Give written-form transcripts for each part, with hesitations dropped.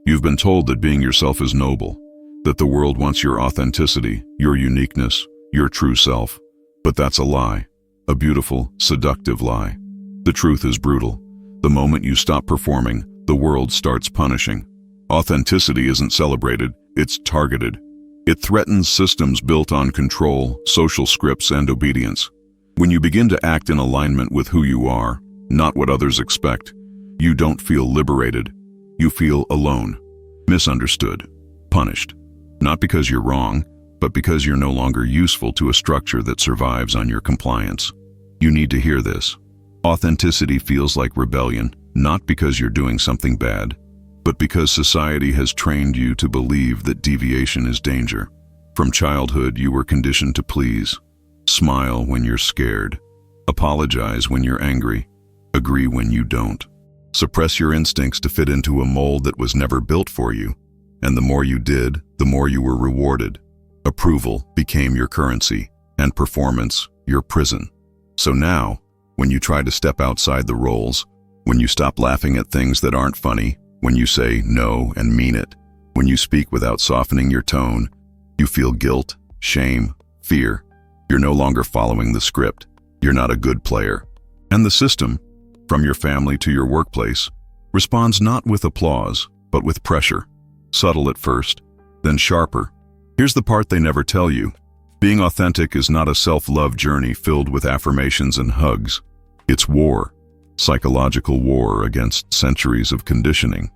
You've been told that being yourself is noble, that the world wants your authenticity, your uniqueness, your true self. But that's a lie, a beautiful, seductive lie. The truth is brutal. The moment you stop performing, the world starts punishing. Authenticity isn't celebrated, it's targeted. It threatens systems built on control, social scripts, and obedience. When you begin to act in alignment with who you are, not what others expect, you don't feel liberated. You feel alone, misunderstood, punished. Not because you're wrong, but because you're no longer useful to a structure that survives on your compliance. You need to hear this. Authenticity feels like rebellion, not because you're doing something bad, but because society has trained you to believe that deviation is danger. From childhood, you were conditioned to please, smile when you're scared, apologize when you're angry, agree when you don't, suppress your instincts to fit into a mold that was never built for you. And the more you did, the more you were rewarded. Approval became your currency, and performance your prison. So now, when you try to step outside the roles, when you stop laughing at things that aren't funny, when you say no and mean it, when you speak without softening your tone, you feel guilt, shame, fear. You're no longer following the script. You're not a good player. And the system, from your family to your workplace, responds not with applause, but with pressure. Subtle at first, then sharper. Here's the part they never tell you. Being authentic is not a self-love journey filled with affirmations and hugs. It's war. Psychological war against centuries of conditioning.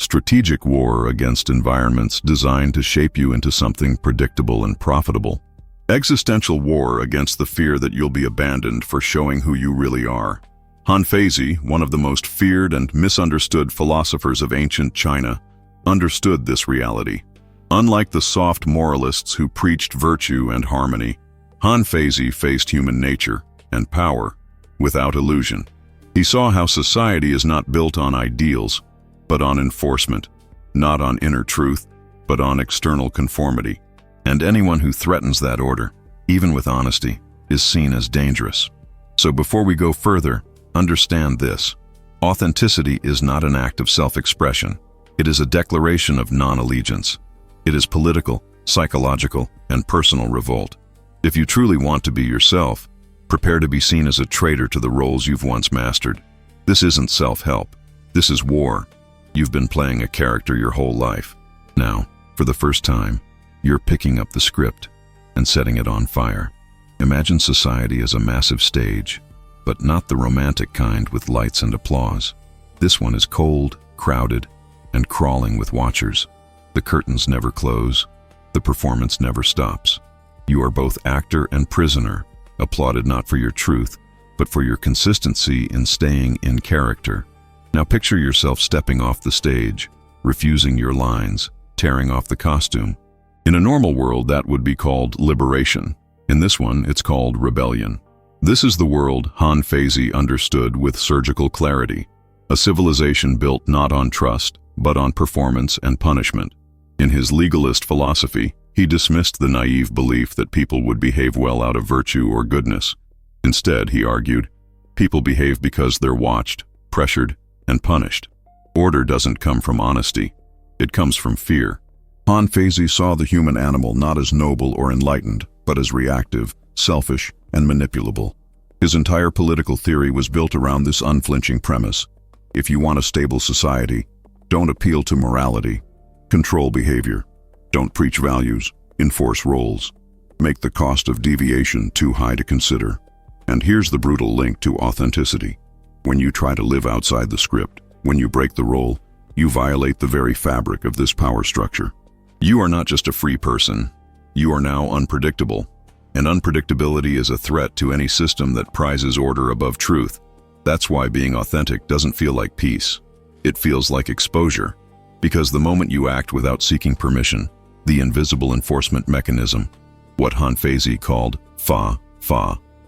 Strategic war against environments designed to shape you into something predictable and profitable. Existential war against the fear that you'll be abandoned for showing who you really are. Han Feizi, one of the most feared and misunderstood philosophers of ancient China, understood this reality. Unlike the soft moralists who preached virtue and harmony, Han Feizi faced human nature and power without illusion. He saw how society is not built on ideals, but on enforcement, not on inner truth, but on external conformity. And anyone who threatens that order, even with honesty, is seen as dangerous. So before we go further, understand this. Authenticity is not an act of self-expression. It is a declaration of non-allegiance. It is political, psychological, and personal revolt. If you truly want to be yourself, prepare to be seen as a traitor to the roles you've once mastered. This isn't self-help. This is war. You've been playing a character your whole life. Now, for the first time, you're picking up the script and setting it on fire. Imagine society as a massive stage, but not the romantic kind with lights and applause. This one is cold, crowded, and crawling with watchers. The curtains never close. The performance never stops. You are both actor and prisoner, applauded not for your truth, but for your consistency in staying in character. Now picture yourself stepping off the stage, refusing your lines, tearing off the costume. In a normal world, that would be called liberation. In this one, it's called rebellion. This is the world Han Feizi understood with surgical clarity, a civilization built not on trust, but on performance and punishment. In his legalist philosophy, he dismissed the naive belief that people would behave well out of virtue or goodness. Instead, he argued, people behave because they're watched, pressured, and punished. Order doesn't come from honesty. It comes from fear. Han Feizi saw the human animal not as noble or enlightened, but as reactive, selfish, and manipulable. His entire political theory was built around this unflinching premise. If you want a stable society, don't appeal to morality. Control behavior. Don't preach values. Enforce roles. Make the cost of deviation too high to consider. And here's the brutal link to authenticity. When you try to live outside the script, when you break the role, you violate the very fabric of this power structure. You are not just a free person. You are now unpredictable. And unpredictability is a threat to any system that prizes order above truth. That's why being authentic doesn't feel like peace. It feels like exposure. Because the moment you act without seeking permission, the invisible enforcement mechanism, what Han Feizi called fa,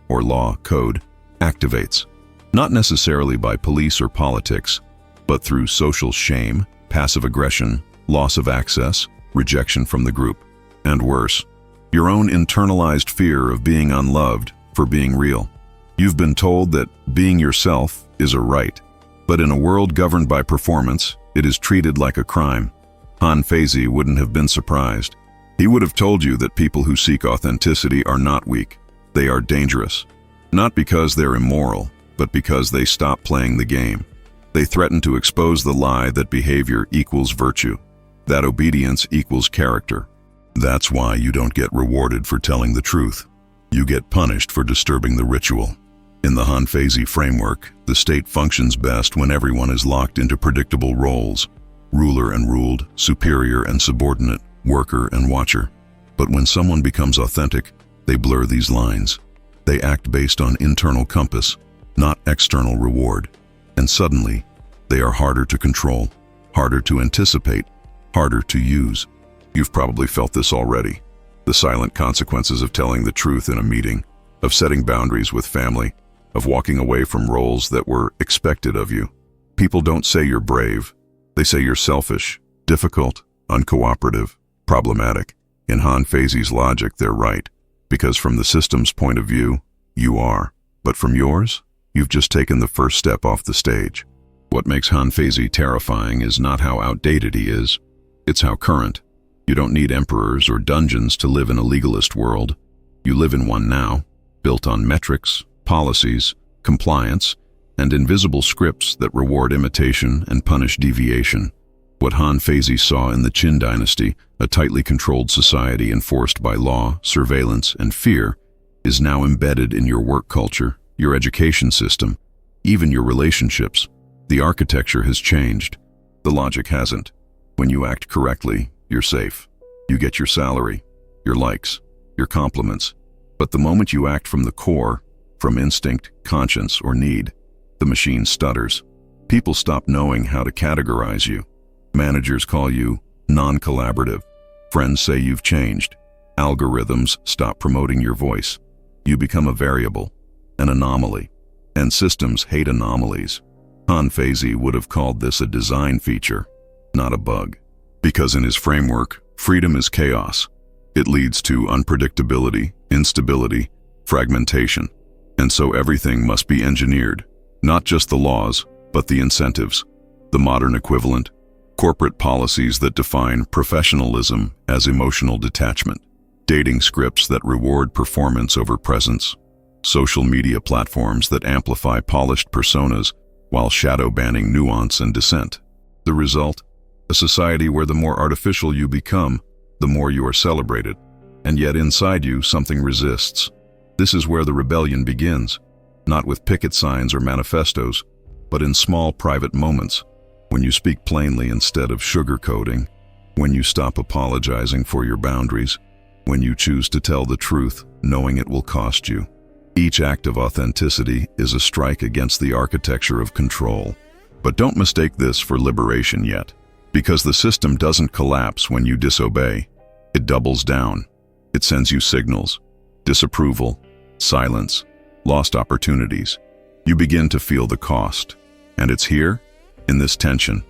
or law code, activates. Not necessarily by police or politics, but through social shame, passive aggression, loss of access, rejection from the group, and worse, your own internalized fear of being unloved for being real. You've been told that being yourself is a right, but in a world governed by performance, it is treated like a crime. Han Feizi wouldn't have been surprised. He would have told you that people who seek authenticity are not weak. They are dangerous. Not because they're immoral, but because they stop playing the game. They threaten to expose the lie that behavior equals virtue, that obedience equals character. That's why you don't get rewarded for telling the truth. You get punished for disturbing the ritual. In the Han Feizi framework, the state functions best when everyone is locked into predictable roles: ruler and ruled, superior and subordinate, worker and watcher. But when someone becomes authentic, they blur these lines. They act based on internal compass, not external reward. And suddenly, they are harder to control, harder to anticipate, harder to use. You've probably felt this already. The silent consequences of telling the truth in a meeting, of setting boundaries with family, of walking away from roles that were expected of you. People don't say you're brave. They say you're selfish, difficult, uncooperative, problematic. In Han Feizi's logic, they're right, because from the system's point of view, you are. But from yours, you've just taken the first step off the stage. What makes Han Feizi terrifying is not how outdated he is, it's how current. You don't need emperors or dungeons to live in a legalist world. You live in one now, built on metrics, policies, compliance, and invisible scripts that reward imitation and punish deviation. What Han Feizi saw in the Qin dynasty, a tightly controlled society enforced by law, surveillance, and fear, is now embedded in your work culture, your education system, even your relationships. The architecture has changed. The logic hasn't. When you act correctly, you're safe. You get your salary, your likes, your compliments. But the moment you act from the core, from instinct, conscience, or need, the machine stutters. People stop knowing how to categorize you. Managers call you non-collaborative. Friends say you've changed. Algorithms stop promoting your voice. You become a variable, an anomaly. And systems hate anomalies. Han Feizi would have called this a design feature, not a bug. Because in his framework, freedom is chaos. It leads to unpredictability, instability, fragmentation. And so everything must be engineered. Not just the laws, but the incentives. The modern equivalent, corporate policies that define professionalism as emotional detachment. Dating scripts that reward performance over presence. Social media platforms that amplify polished personas while shadow banning nuance and dissent. The result? A society where the more artificial you become, the more you are celebrated. And yet inside you, something resists. This is where the rebellion begins, not with picket signs or manifestos, but in small private moments, when you speak plainly instead of sugarcoating, when you stop apologizing for your boundaries, when you choose to tell the truth, knowing it will cost you. Each act of authenticity is a strike against the architecture of control. But don't mistake this for liberation yet, because the system doesn't collapse when you disobey. It doubles down. It sends you signals, disapproval, silence, lost opportunities. You begin to feel the cost. And it's here, in this tension,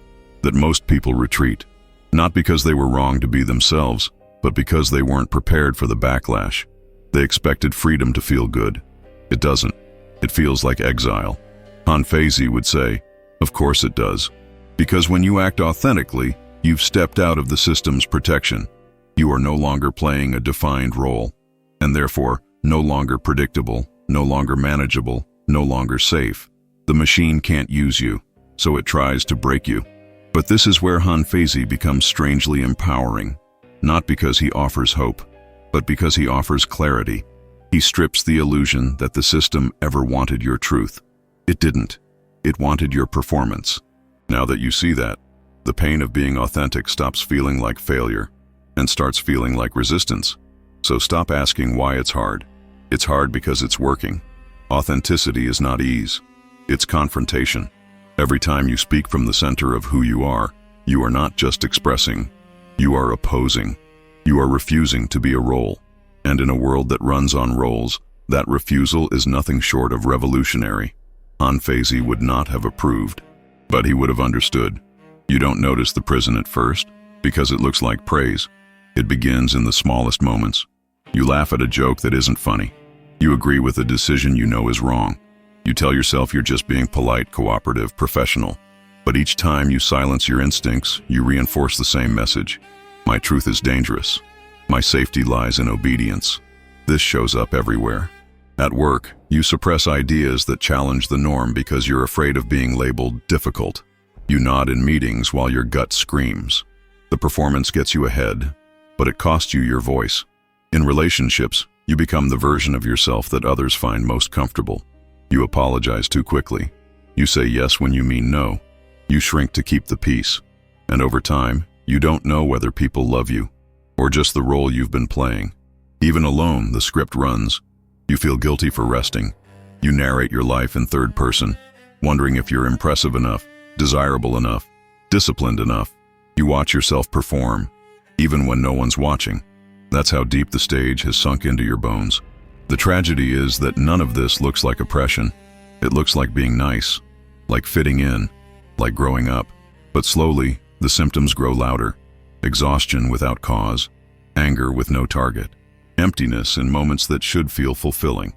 that most people retreat. Not because they were wrong to be themselves, but because they weren't prepared for the backlash. They expected freedom to feel good. It doesn't. It feels like exile. Han Feizi would say, of course it does. Because when you act authentically, you've stepped out of the system's protection. You are no longer playing a defined role, and therefore no longer predictable, no longer manageable, no longer safe. The machine can't use you, so it tries to break you. But this is where Han Feizi becomes strangely empowering, not because he offers hope, but because he offers clarity. He strips the illusion that the system ever wanted your truth. It didn't. It wanted your performance. Now that you see that, the pain of being authentic stops feeling like failure and starts feeling like resistance. So stop asking why it's hard. It's hard because it's working. Authenticity is not ease. It's confrontation. Every time you speak from the center of who you are not just expressing. You are opposing. You are refusing to be a role. And in a world that runs on roles, that refusal is nothing short of revolutionary. Han Feizi would not have approved, but he would have understood. You don't notice the prison at first, because it looks like praise. It begins in the smallest moments. You laugh at a joke that isn't funny. You agree with a decision you know is wrong. You tell yourself you're just being polite, cooperative, professional. But each time you silence your instincts, you reinforce the same message. My truth is dangerous. My safety lies in obedience. This shows up everywhere. At work, you suppress ideas that challenge the norm because you're afraid of being labeled difficult. You nod in meetings while your gut screams. The performance gets you ahead, but it costs you your voice. In relationships, you become the version of yourself that others find most comfortable. You apologize too quickly. You say yes when you mean no. You shrink to keep the peace. And over time, you don't know whether people love you or just the role you've been playing. Even alone, the script runs. You feel guilty for resting. You narrate your life in third person, wondering if you're impressive enough, desirable enough, disciplined enough. You watch yourself perform, even when no one's watching. That's how deep the stage has sunk into your bones. The tragedy is that none of this looks like oppression. It looks like being nice, like fitting in, like growing up. But slowly, the symptoms grow louder. Exhaustion without cause, anger with no target, emptiness in moments that should feel fulfilling.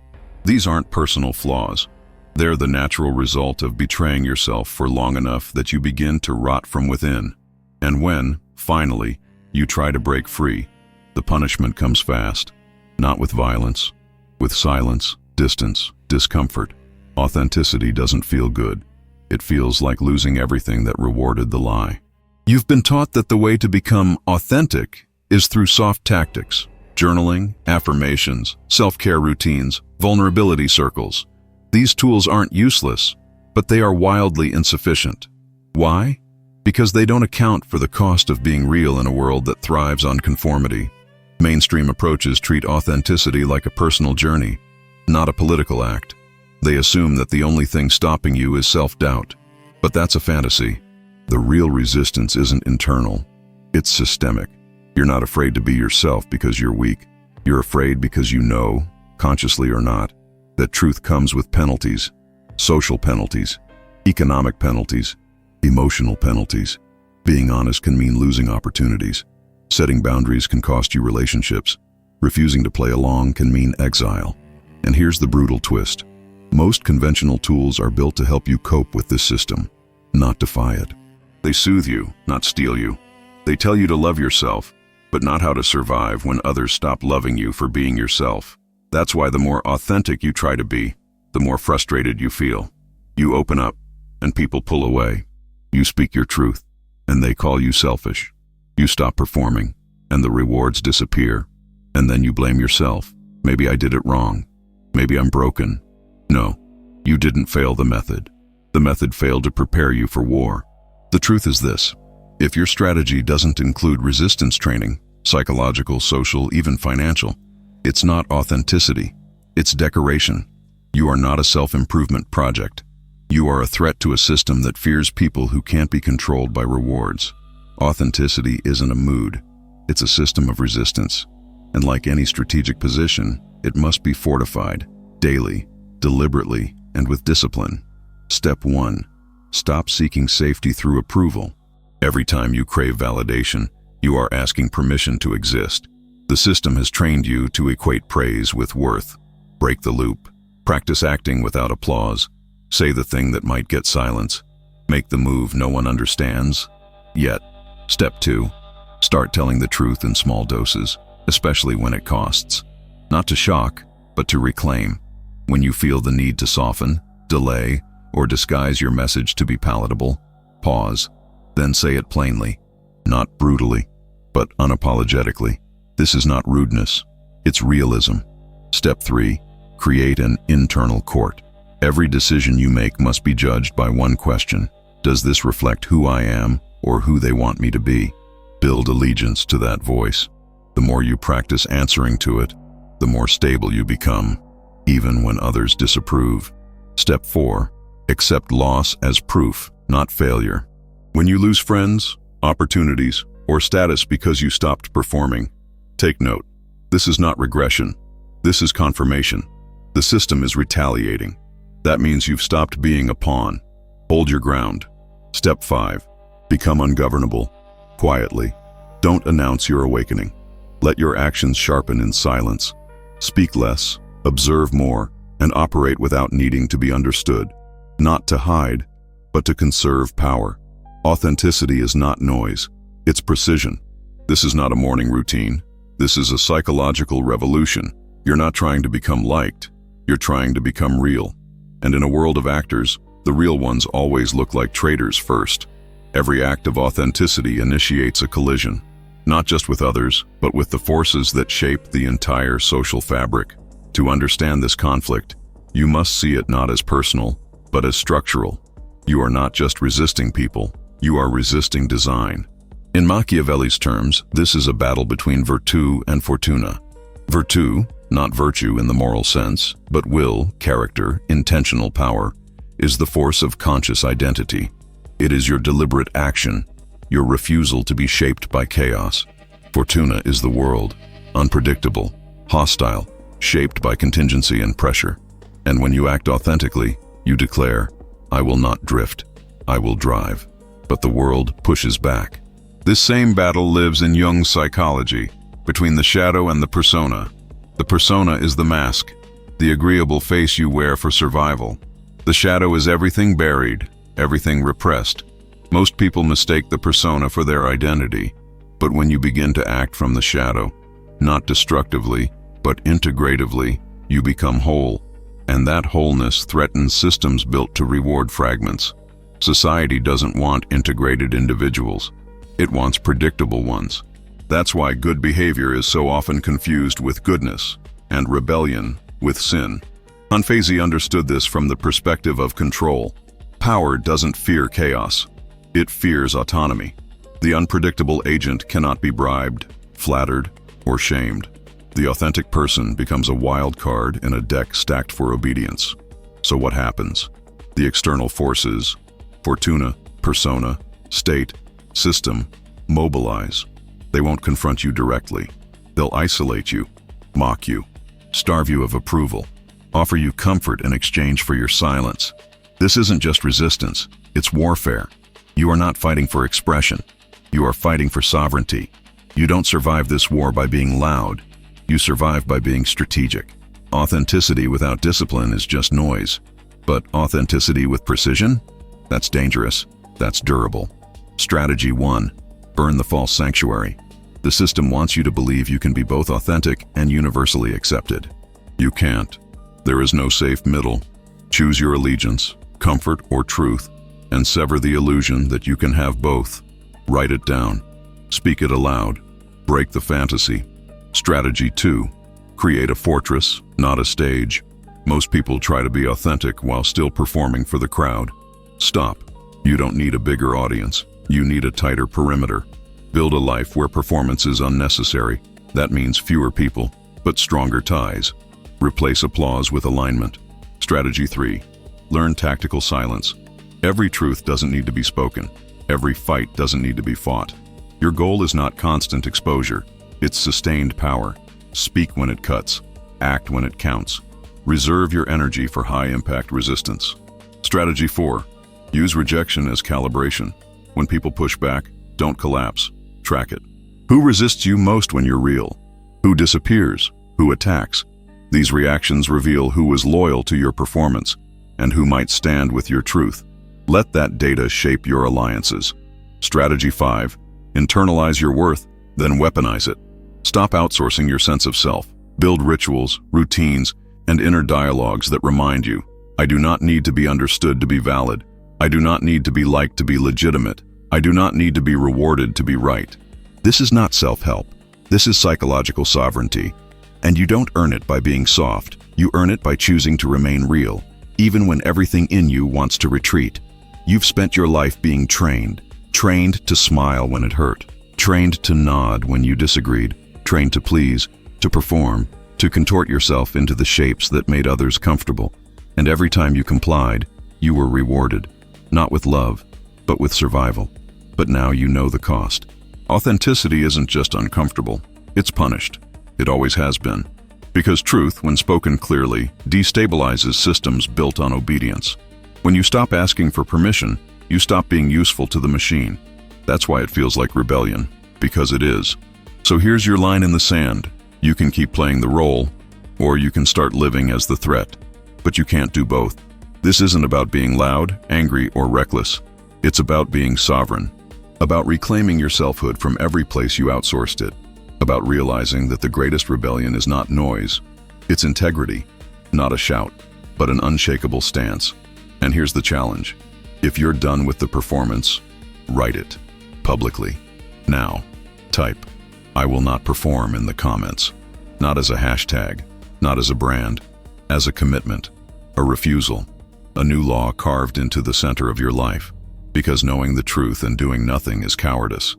These aren't personal flaws. They're the natural result of betraying yourself for long enough that you begin to rot from within. And when, finally, you try to break free, the punishment comes fast. Not with violence, with silence, distance, discomfort. Authenticity doesn't feel good. It feels like losing everything that rewarded the lie. You've been taught that the way to become authentic is through soft tactics: journaling, affirmations, self-care routines, vulnerability circles. These tools aren't useless, but they are wildly insufficient. Why? Because they don't account for the cost of being real in a world that thrives on conformity. Mainstream approaches treat authenticity like a personal journey, not a political act. They assume that the only thing stopping you is self-doubt. But that's a fantasy. The real resistance isn't internal. It's systemic. You're not afraid to be yourself because you're weak. You're afraid because you know, consciously or not, that truth comes with penalties. Social penalties, economic penalties, emotional penalties. Being honest can mean losing opportunities. Setting boundaries can cost you relationships. Refusing to play along can mean exile. And here's the brutal twist. Most conventional tools are built to help you cope with this system, not defy it. They soothe you, not steal you. They tell you to love yourself, but not how to survive when others stop loving you for being yourself. That's why the more authentic you try to be, the more frustrated you feel. You open up, and people pull away. You speak your truth, and they call you selfish. You stop performing, and the rewards disappear. And then you blame yourself. Maybe I did it wrong. Maybe I'm broken. No, you didn't fail the method. The method failed to prepare you for war. The truth is this: if your strategy doesn't include resistance training, psychological, social, even financial, it's not authenticity. It's decoration. You are not a self-improvement project. You are a threat to a system that fears people who can't be controlled by rewards. Authenticity isn't a mood. It's a system of resistance. And like any strategic position, it must be fortified, daily, deliberately, and with discipline. Step 1. Stop seeking safety through approval. Every time you crave validation, you are asking permission to exist. The system has trained you to equate praise with worth. Break the loop. Practice acting without applause. Say the thing that might get silence. Make the move no one understands yet. Step 2. Start telling the truth in small doses, especially when it costs. Not to shock, but to reclaim. When you feel the need to soften, delay, or disguise your message to be palatable, pause, then say it plainly, not brutally, but unapologetically. This is not rudeness, it's realism. Step 3. Create an internal court. Every decision you make must be judged by one question: does this reflect who I am or who they want me to be? Build allegiance to that voice. The more you practice answering to it, the more stable you become, even when others disapprove. Step 4. Accept loss as proof, not failure. When you lose friends, opportunities, or status because you stopped performing, take note. This is not regression. This is confirmation. The system is retaliating. That means you've stopped being a pawn. Hold your ground. Step 5. Become ungovernable. Quietly. Don't announce your awakening. Let your actions sharpen in silence. Speak less, observe more, and operate without needing to be understood. Not to hide, but to conserve power. Authenticity is not noise, it's precision. This is not a morning routine. This is a psychological revolution. You're not trying to become liked, you're trying to become real. And in a world of actors, the real ones always look like traitors first. Every act of authenticity initiates a collision, not just with others, but with the forces that shape the entire social fabric. To understand this conflict, you must see it not as personal, but as structural. You are not just resisting people, you are resisting design. In Machiavelli's terms, this is a battle between virtù and fortuna. Virtù, not virtue in the moral sense, but will, character, intentional power, is the force of conscious identity. It is your deliberate action, your refusal to be shaped by chaos. Fortuna is the world, unpredictable, hostile, shaped by contingency and pressure. And when you act authentically, you declare, I will not drift, I will drive. But the world pushes back. This same battle lives in Jung's psychology, between the shadow and the persona. The persona is the mask, the agreeable face you wear for survival. The shadow is everything buried, everything repressed. Most people mistake the persona for their identity, but when you begin to act from the shadow, not destructively, but integratively, you become whole, and that wholeness threatens systems built to reward fragments. Society doesn't want integrated individuals. It wants predictable ones. That's why good behavior is so often confused with goodness, and rebellion with sin. Han Feizi understood this from the perspective of control. Power doesn't fear chaos. It fears autonomy. The unpredictable agent cannot be bribed, flattered, or shamed. The authentic person becomes a wild card in a deck stacked for obedience. So what happens? The external forces, fortuna, persona, state, system, mobilize. They won't confront you directly. They'll isolate you, mock you, starve you of approval, offer you comfort in exchange for your silence. This isn't just resistance, it's warfare. You are not fighting for expression. You are fighting for sovereignty. You don't survive this war by being loud. You survive by being strategic. Authenticity without discipline is just noise. But authenticity with precision? That's dangerous. That's durable. Strategy 1. Burn the false sanctuary. The system wants you to believe you can be both authentic and universally accepted. You can't. There is no safe middle. Choose your allegiance, comfort or truth, and sever the illusion that you can have both. Write it down. Speak it aloud. Break the fantasy. Strategy 2. Create a fortress, not a stage. Most people try to be authentic while still performing for the crowd. Stop. You don't need a bigger audience. You need a tighter perimeter. Build a life where performance is unnecessary. That means fewer people, but stronger ties. Replace applause with alignment. Strategy 3. Learn tactical silence. Every truth doesn't need to be spoken. Every fight doesn't need to be fought. Your goal is not constant exposure. It's sustained power. Speak when it cuts. Act when it counts. Reserve your energy for high-impact resistance. Strategy 4. Use rejection as calibration. When people push back, don't collapse. Track it. Who resists you most when you're real? Who disappears? Who attacks? These reactions reveal who is loyal to your performance and who might stand with your truth. Let that data shape your alliances. Strategy 5. Internalize your worth, then weaponize it. Stop outsourcing your sense of self. Build rituals, routines, and inner dialogues that remind you, I do not need to be understood to be valid. I do not need to be liked to be legitimate. I do not need to be rewarded to be right. This is not self-help. This is psychological sovereignty. And you don't earn it by being soft. You earn it by choosing to remain real, even when everything in you wants to retreat. You've spent your life being trained to smile when it hurt, trained to nod when you disagreed, trained to please, to perform, to contort yourself into the shapes that made others comfortable. And every time you complied, you were rewarded, not with love, but with survival. But now you know the cost. Authenticity isn't just uncomfortable, it's punished. It always has been. Because truth, when spoken clearly, destabilizes systems built on obedience. When you stop asking for permission, you stop being useful to the machine. That's why it feels like rebellion, because it is. So here's your line in the sand. You can keep playing the role, or you can start living as the threat. But you can't do both. This isn't about being loud, angry, or reckless. It's about being sovereign, about reclaiming your selfhood from every place you outsourced it, about realizing that the greatest rebellion is not noise, it's integrity, not a shout, but an unshakable stance. And here's the challenge. If you're done with the performance, write it, publicly. Now, type, "I will not perform" in the comments. Not as a hashtag, not as a brand, as a commitment, a refusal, a new law carved into the center of your life. Because knowing the truth and doing nothing is cowardice.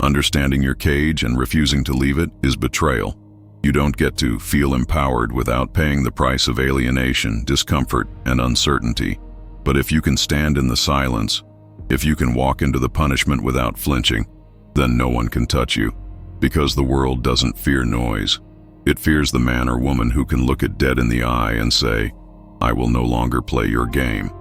Understanding your cage and refusing to leave it is betrayal. You don't get to feel empowered without paying the price of alienation, discomfort, and uncertainty. But if you can stand in the silence, if you can walk into the punishment without flinching, then no one can touch you. Because the world doesn't fear noise. It fears the man or woman who can look it dead in the eye and say, "I will no longer play your game."